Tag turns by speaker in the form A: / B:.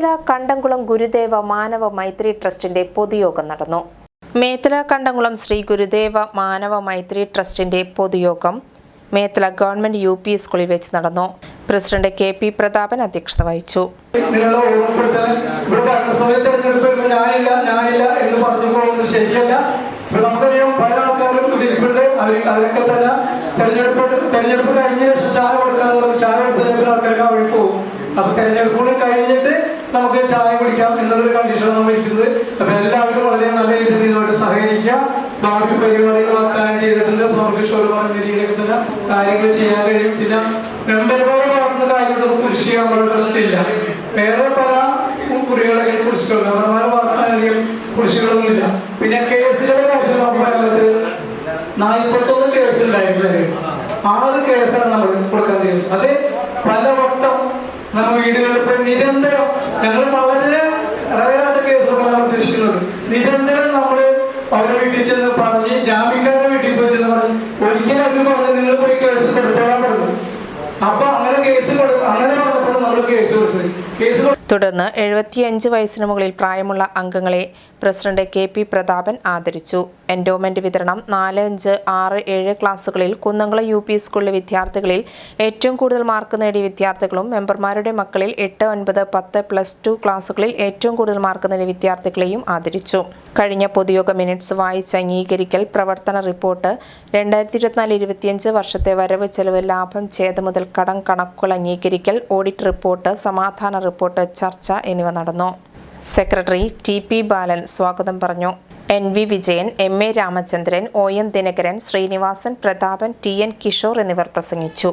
A: മേത്തല കണ്ടംകുളം ഗുരുദേവ മാനവ മൈത്രി ട്രസ്റ്റിന്റെ പൊതുയോഗം നടന്നു. മേത്തല കണ്ടംകുളം ശ്രീ ഗുരുദേവ മാനവ മൈത്രി ട്രസ്റ്റിന്റെ പൊതുയോഗം മേത്തല ഗവൺമെന്റ് UP സ്കൂളിൽ വെച്ച് നടന്നു. പ്രസിഡന്റ് KP പ്രതാപൻ അധ്യക്ഷത വഹിച്ചു.
B: തെരഞ്ഞെടുപ്പ് കഴിഞ്ഞിട്ട് നമുക്ക് ചായ കുടിക്കാം എന്നുള്ളൊരു കണ്ടീഷനാണ് നമ്മൾ ഇരിക്കുന്നത്. അപ്പൊ എല്ലാവരും വളരെ നല്ല രീതിയിൽ ഇതുമായിട്ട് സഹകരിക്കുക. ഭാവി പരിപാടികൾ വാഗ്ദാനം ചെയ്തിട്ടുണ്ട്. നമുക്ക് പറഞ്ഞ രീതിയിലൊക്കെ തന്നെ കാര്യങ്ങൾ ചെയ്യാൻ കഴിയും. പിന്നെ മെമ്പർമാരെ വളർന്ന കാര്യങ്ങളൊന്നും കൃഷി ചെയ്യാൻ നമ്മുടെ ട്രസ്റ്റില്ല. വേറെ പല കുറികളൊക്കെ കൃഷികളുണ്ട്. മെമ്പർമാരെ വളർത്താൻ അധികം കൃഷികളൊന്നും ഇല്ല. പിന്നെ കേസുകളുടെ കാര്യത്തിൽ നമുക്ക് പറയുന്നത് 41 കേസുണ്ടായിരുന്നത് 6 കേസാണ് നമ്മൾ കൊടുക്കാൻ തീരുന്നത്. അത് പലവട്ടം നമ്മൾ വീടുകളിൽ നിരന്തരം ഞങ്ങൾ വളരെ റയറായിട്ട് കേസൊക്കെ ഉദ്ദേശിക്കുന്നത്. നിരന്തരം നമ്മൾ അവരുടെ വീട്ടിൽ ചെന്ന് പറഞ്ഞ് ജാമ്യക്കാരുടെ വീട്ടിൽ പോയി ചെന്ന് പറഞ്ഞ് ഒരിക്കലും അവർ പറഞ്ഞ് നിങ്ങൾ പോയി കേസ് കൊടുത്തോളാൻ പറഞ്ഞു. അപ്പൊ അങ്ങനെ കേസ് അങ്ങനെ പറഞ്ഞപ്പോൾ നമ്മൾ കേസ് കൊടുത്തത്.
A: തുടർന്ന് 75 വയസ്സിന് മുകളിൽ പ്രായമുള്ള അംഗങ്ങളെ പ്രസിഡന്റ് KP പ്രതാപൻ ആദരിച്ചു. എൻഡോമെന്റ് വിതരണം 4, 5, 6, 7 ക്ലാസുകളിൽ കുന്നംകുളം UP സ്കൂളിലെ വിദ്യാർത്ഥികളിൽ ഏറ്റവും കൂടുതൽ മാർക്ക് നേടിയ വിദ്യാർത്ഥികളും മെമ്പർമാരുടെ മക്കളിൽ 8, 9, 10 +2 ക്ലാസുകളിൽ ഏറ്റവും കൂടുതൽ മാർക്ക് നേടിയ വിദ്യാർത്ഥികളെയും ആദരിച്ചു. കഴിഞ്ഞ പൊതുയോഗ മിനിറ്റ്സ് വായിച്ച് അംഗീകരിക്കൽ, പ്രവർത്തന റിപ്പോർട്ട്, 2024-25 വർഷത്തെ വരവ് ചെലവ്, ലാഭം, ഛേദം മുതൽ കടം കണക്കുകൾ അംഗീകരിക്കൽ, ഓഡിറ്റ് റിപ്പോർട്ട്, സമാധാന റിപ്പോർട്ട്, ചർച്ച എന്നിവ നടന്നു. സെക്രട്ടറി TP ബാലൻ സ്വാഗതം പറഞ്ഞു. NV Vijayan, MA Ramachandran, OM Dinakaran, Sreenivasan, Prathapan, TN Kishore എന്നിവർ പ്രസംഗിച്ചു.